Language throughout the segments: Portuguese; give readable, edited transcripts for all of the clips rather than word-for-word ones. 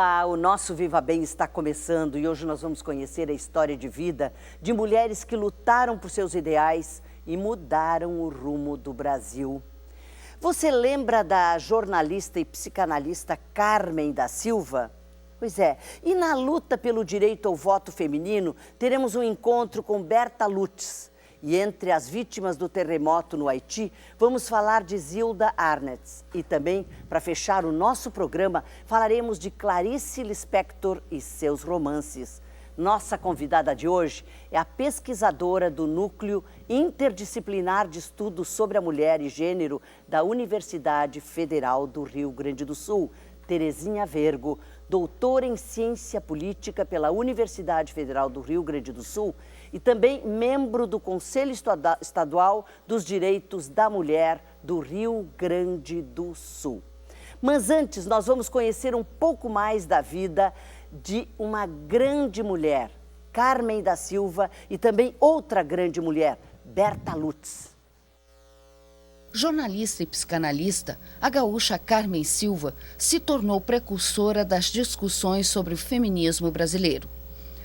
Olá, o nosso Viva Bem está começando e hoje nós vamos conhecer a história de vida de mulheres que lutaram por seus ideais e mudaram o rumo do Brasil. Você lembra da jornalista e psicanalista Carmen da Silva? Pois é, e na luta pelo direito ao voto feminino, teremos um encontro com Berta Lutz. E entre as vítimas do terremoto no Haiti, vamos falar de Zilda Arnetz. E também, para fechar o nosso programa, falaremos de Clarice Lispector e seus romances. Nossa convidada de hoje é a pesquisadora do Núcleo Interdisciplinar de Estudos sobre a Mulher e Gênero da Universidade Federal do Rio Grande do Sul, Terezinha Vergo, doutora em Ciência Política pela Universidade Federal do Rio Grande do Sul e também membro do Conselho Estadual dos Direitos da Mulher do Rio Grande do Sul. Mas antes, nós vamos conhecer um pouco mais da vida de uma grande mulher, Carmen da Silva, e também outra grande mulher, Berta Lutz. Jornalista e psicanalista, a gaúcha Carmen Silva se tornou precursora das discussões sobre o feminismo brasileiro.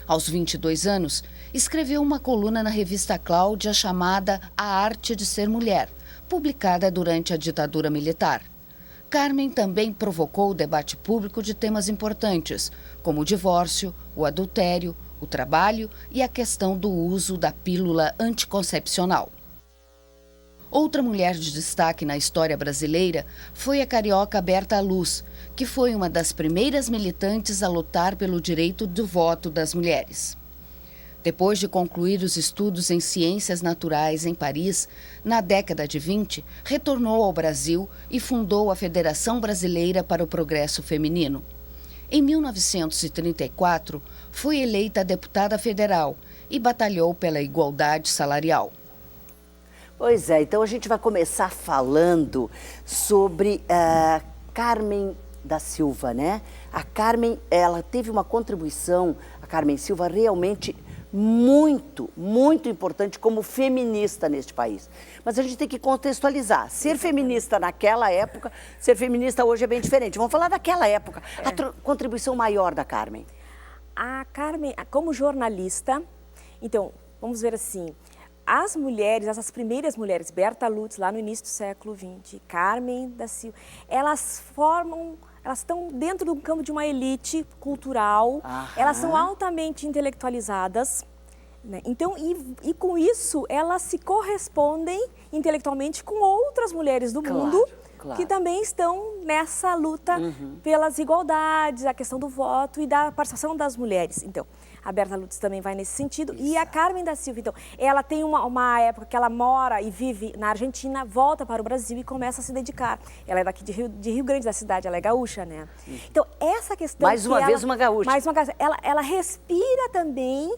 Aos 22 anos, escreveu uma coluna na revista Cláudia chamada A Arte de Ser Mulher, publicada durante a ditadura militar. Carmen também provocou o debate público de temas importantes, como o divórcio, o adultério, o trabalho e a questão do uso da pílula anticoncepcional. Outra mulher de destaque na história brasileira foi a carioca Berta Lutz, que foi uma das primeiras militantes a lutar pelo direito do voto das mulheres. Depois de concluir os estudos em ciências naturais em Paris, na década de 20, retornou ao Brasil e fundou a Federação Brasileira para o Progresso Feminino. Em 1934, foi eleita deputada federal e batalhou pela igualdade salarial. Pois é, então a gente vai começar falando sobre Carmen da Silva, né? A Carmen, ela teve uma contribuição, a Carmen Silva, realmente muito importante como feminista neste país. Mas a gente tem que contextualizar. Ser feminista naquela época, ser feminista hoje é bem diferente. Vamos falar daquela época. A contribuição maior da Carmen. A Carmen, como jornalista, então, vamos ver assim, as mulheres, essas primeiras mulheres, Berta Lutz, lá no início do século XX, Carmen da Silva, elas estão dentro do campo de uma elite cultural, elas são altamente intelectualizadas, né? Então, e com isso, elas se correspondem intelectualmente com outras mulheres do mundo que também estão nessa luta pelas igualdades, a questão do voto e da participação das mulheres. Então, a Berta Lutz também vai nesse sentido. Exato. E a Carmen da Silva, então, ela tem uma época que ela mora e vive na Argentina, volta para o Brasil e começa a se dedicar. Ela é daqui de Rio Grande da cidade, ela é gaúcha, né? Então, essa questão... Mais uma vez uma gaúcha. Mais uma gaúcha. Ela respira também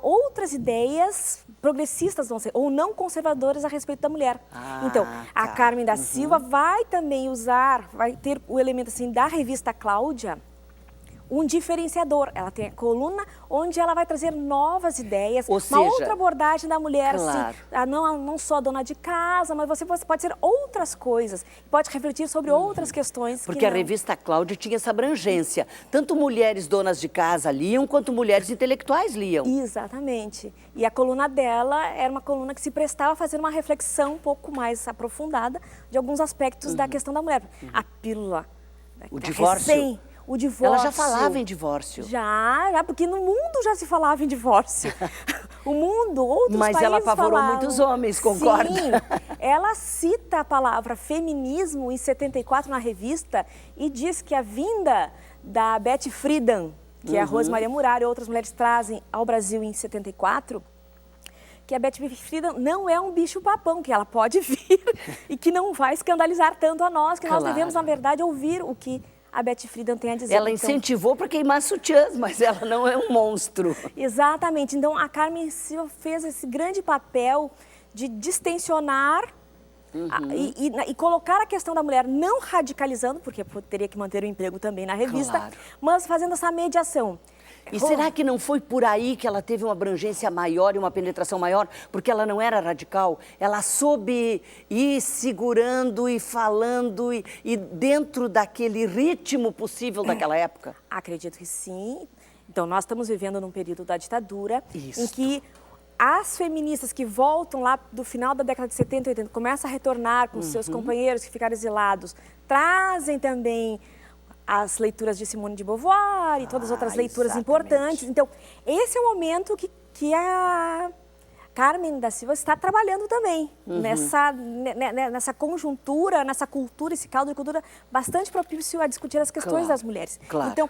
outras ideias progressistas, vão ser, ou não conservadoras a respeito da mulher. Então, a Carmen da Silva vai também vai ter o elemento assim da revista Cláudia, um diferenciador. Ela tem a coluna onde ela vai trazer novas ideias, outra abordagem da mulher, assim, não só dona de casa, mas você pode ser outras coisas, pode refletir sobre outras questões. Porque a revista Cláudia tinha essa abrangência, tanto mulheres donas de casa liam, quanto mulheres intelectuais liam. Exatamente. E a coluna dela era uma coluna que se prestava a fazer uma reflexão um pouco mais aprofundada de alguns aspectos da questão da mulher. A pílula. O divórcio. O divórcio. Ela já falava em divórcio. Já, porque no mundo já se falava em divórcio. O mundo, outros países Mas ela apavorou falavam. Muitos homens, concorda? Sim, ela cita a palavra feminismo em 74 na revista e diz que a vinda da Betty Friedan, que é a Rosemaria Muraro e outras mulheres trazem ao Brasil em 74, que a Betty Friedan não é um bicho-papão, que ela pode vir e que não vai escandalizar tanto a nós, que nós devemos, na verdade, ouvir o que a Betty Friedan tem a dizer. Ela incentivou para queimar sutiãs, mas ela não é um monstro. Exatamente. Então, a Carmen Silva fez esse grande papel de distensionar e colocar a questão da mulher não radicalizando, porque teria que manter o emprego também na revista, mas fazendo essa mediação. E será que não foi por aí que ela teve uma abrangência maior e uma penetração maior? Porque ela não era radical, ela soube ir segurando e falando e dentro daquele ritmo possível daquela época? Acredito que sim. Então, nós estamos vivendo num período da ditadura, Isso. em que as feministas que voltam lá do final da década de 70 e 80, começam a retornar com seus companheiros que ficaram exilados, trazem também as leituras de Simone de Beauvoir e todas as outras leituras importantes. Então, esse é o momento que a Carmen da Silva está trabalhando também, nessa conjuntura, nessa cultura, esse caldo de cultura bastante propício a discutir as questões das mulheres. Claro. Então,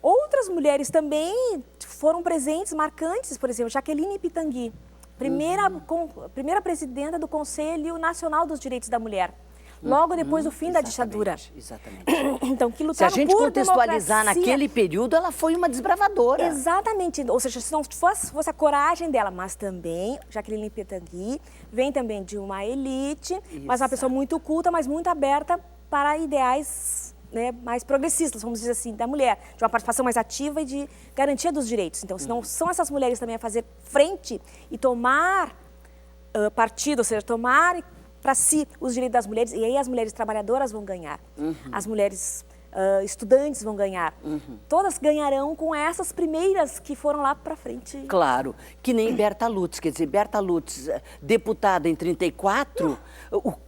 outras mulheres também foram presentes, marcantes, por exemplo, Jaqueline Pitangui, primeira presidenta do Conselho Nacional dos Direitos da Mulher, logo depois do fim da ditadura. Exatamente. Então, que Se a lutaram gente por contextualizar democracia. naquele período, ela foi uma desbravadora. Exatamente, ou seja, se não fosse a coragem dela, mas também Jaqueline Pitangui, vem também de uma elite, mas uma pessoa muito culta, mas muito aberta para ideais, né, mais progressistas, vamos dizer assim, da mulher, de uma participação mais ativa e de garantia dos direitos. Então, se não são essas mulheres também a fazer frente e tomar partido, ou seja, tomar para si os direitos das mulheres, e aí as mulheres trabalhadoras vão ganhar, as mulheres estudantes vão ganhar, todas ganharão com essas primeiras que foram lá para frente. Claro, que nem Berta Lutz, quer dizer, Berta Lutz, deputada em 34,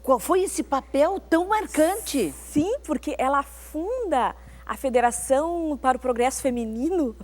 qual foi esse papel tão marcante? Sim, porque ela funda a Federação para o Progresso Feminino,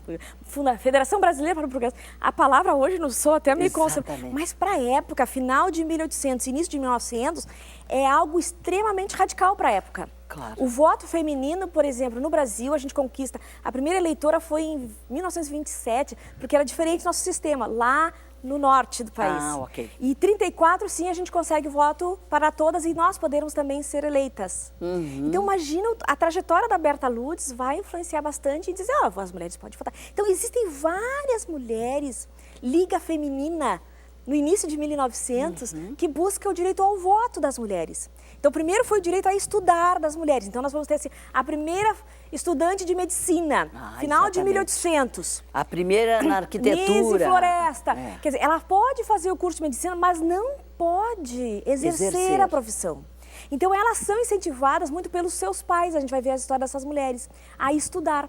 a Federação Brasileira para o Progresso. A palavra hoje não sou até meio conservadora, mas para a época, final de 1800, início de 1900, é algo extremamente radical para a época. Claro. O voto feminino, por exemplo, no Brasil, a gente conquista. A primeira eleitora foi em 1927, porque era diferente do nosso sistema, lá no norte do país. Ah, ok. E em 34, sim, a gente consegue o voto para todas e nós podemos também ser eleitas. Então, imagina, a trajetória da Berta Lutz vai influenciar bastante e dizer, as mulheres podem votar. Então, existem várias mulheres, Liga Feminina, no início de 1900, que busca o direito ao voto das mulheres. Então, primeiro foi o direito a estudar das mulheres. Então, nós vamos ter assim, a primeira estudante de medicina, final de 1800. A primeira na arquitetura. Nise Floresta. Quer dizer, ela pode fazer o curso de medicina, mas não pode exercer a profissão. Então, elas são incentivadas muito pelos seus pais, a gente vai ver a história dessas mulheres, a estudar.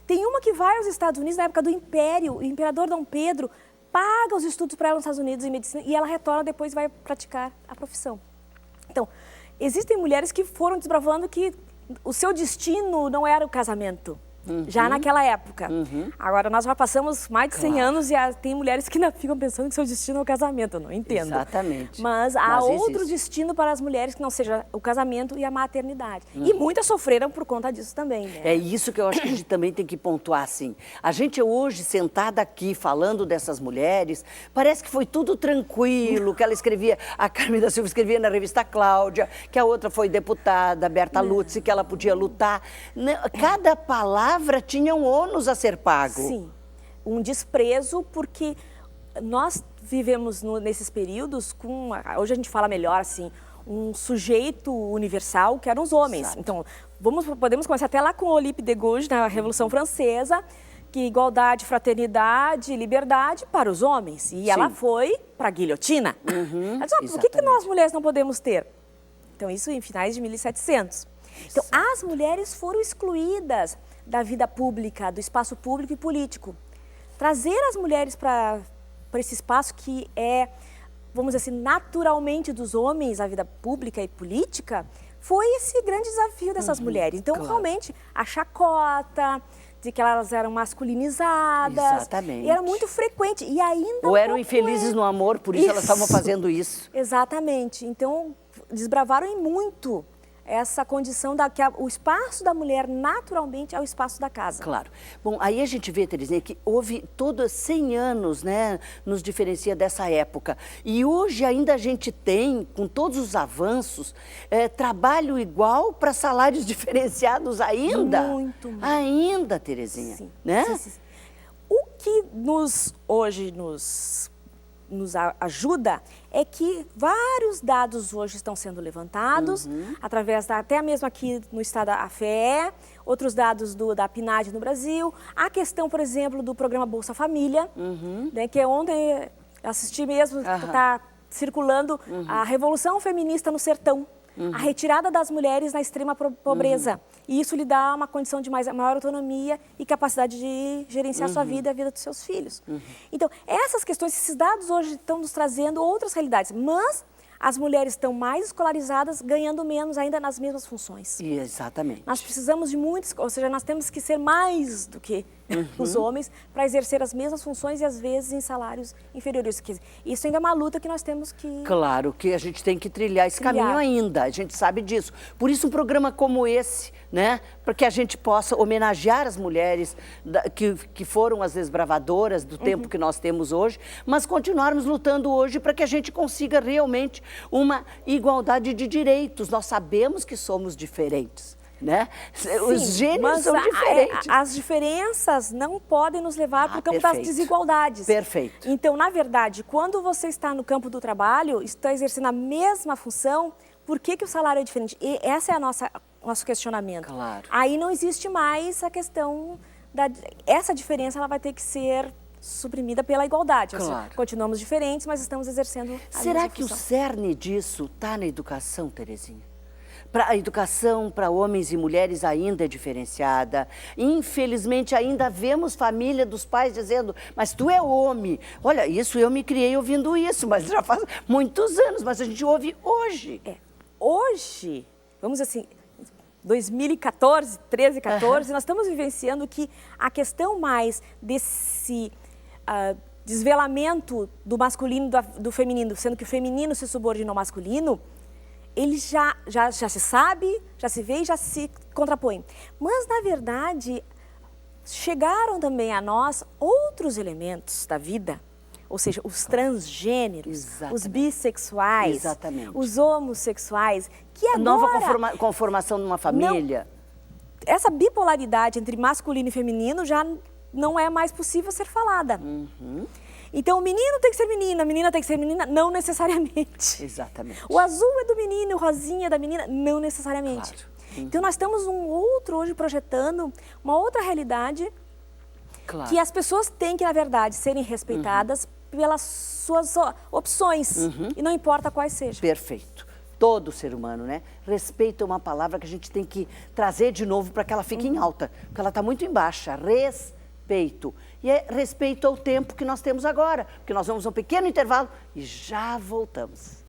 Tem uma que vai aos Estados Unidos na época do Império, o imperador Dom Pedro paga os estudos para ela nos Estados Unidos em medicina e ela retorna depois e vai praticar a profissão. Então, existem mulheres que foram desbravando que o seu destino não era o casamento, já naquela época. Agora, nós já passamos mais de 100 anos e tem mulheres que ainda ficam pensando que seu destino é o casamento, eu não entendo. Exatamente. Mas há outro destino para as mulheres que não seja o casamento e a maternidade. E muitas sofreram por conta disso também, né? É isso que eu acho que a gente também tem que pontuar, assim. A gente hoje, sentada aqui, falando dessas mulheres, parece que foi tudo tranquilo, que ela escrevia, a Carmen da Silva escrevia na revista Cláudia, que a outra foi deputada, Berta Lutz, que ela podia lutar. Cada palavra tinha um ônus a ser pago. Sim, um desprezo, porque nós vivemos nesses períodos com, hoje a gente fala melhor assim, um sujeito universal que eram os homens. Exato. Então, podemos começar até lá com Olympe de Gouges, na Revolução Francesa, que igualdade, fraternidade, liberdade para os homens. E ela foi para a guilhotina. Ela disse, por que nós mulheres não podemos ter? Então, isso em finais de 1700. Então, as mulheres foram excluídas da vida pública, do espaço público e político. Trazer as mulheres para esse espaço que é, vamos dizer assim, naturalmente dos homens, a vida pública e política, foi esse grande desafio dessas mulheres. Então, realmente, a chacota, de que elas eram masculinizadas. Exatamente. E era muito frequente. E ainda ou eram infelizes no amor, por isso elas estavam fazendo isso. Exatamente. Então, desbravaram em muito essa condição que o espaço da mulher naturalmente é o espaço da casa. Claro. Bom, aí a gente vê, Terezinha, que houve todos 100 anos, né, nos diferencia dessa época. E hoje ainda a gente tem, com todos os avanços, trabalho igual para salários diferenciados ainda. Muito. Ainda, Terezinha. Sim. Né? Sim. O que hoje nos nos ajuda é que vários dados hoje estão sendo levantados, através até mesmo aqui no estado da FEE, outros dados da PNAD no Brasil, a questão, por exemplo, do programa Bolsa Família, né, que ontem assisti mesmo, está circulando a Revolução Feminista no Sertão, a retirada das mulheres na extrema pobreza. E isso lhe dá uma condição de maior autonomia e capacidade de gerenciar sua vida e a vida dos seus filhos. Então, essas questões, esses dados hoje estão nos trazendo outras realidades, mas as mulheres estão mais escolarizadas, ganhando menos ainda nas mesmas funções. Exatamente. Nós precisamos de muitos, ou seja, nós temos que ser mais do que os homens para exercer as mesmas funções e às vezes em salários inferiores. Isso ainda é uma luta que nós temos que... Claro que a gente tem que trilhar esse caminho ainda, a gente sabe disso. Por isso um programa como esse, né, para que a gente possa homenagear as mulheres que foram as desbravadoras do tempo que nós temos hoje, mas continuarmos lutando hoje para que a gente consiga realmente uma igualdade de direitos. Nós sabemos que somos diferentes, né? Sim, os gêneros são diferentes. As diferenças não podem nos levar para o campo das desigualdades. Perfeito. Então, na verdade, quando você está no campo do trabalho, está exercendo a mesma função, por que o salário é diferente? E essa é nosso questionamento. Claro. Aí não existe mais a questão essa diferença, ela vai ter que ser suprimida pela igualdade. Claro. Ou seja, continuamos diferentes, mas estamos exercendo a mesma função. Será que o cerne disso está na educação, Terezinha? A educação para homens e mulheres ainda é diferenciada. Infelizmente, ainda vemos família dos pais dizendo, mas tu é homem. Olha, isso eu me criei ouvindo isso, mas já faz muitos anos, mas a gente ouve hoje. Hoje, vamos dizer assim, 2014, 13, 14, nós estamos vivenciando que a questão mais desse desvelamento do masculino e do feminino, sendo que o feminino se subordina ao masculino, ele já se sabe, já se vê e já se contrapõe. Mas, na verdade, chegaram também a nós outros elementos da vida, ou seja, os transgêneros, os bissexuais, os homossexuais, que agora... Nova conformação de uma família. Essa bipolaridade entre masculino e feminino já não é mais possível ser falada. Então, o menino tem que ser menino, a menina tem que ser menina, não necessariamente. Exatamente. O azul é do menino, o rosinha é da menina, não necessariamente. Claro. Então, nós estamos hoje projetando uma outra realidade que as pessoas têm que, na verdade, serem respeitadas pelas suas opções, e não importa quais sejam. Perfeito. Todo ser humano, né? Respeito é uma palavra que a gente tem que trazer de novo para que ela fique em alta, porque ela está muito em baixa. Respeito. E é respeito ao tempo que nós temos agora, porque nós vamos a um pequeno intervalo e já voltamos.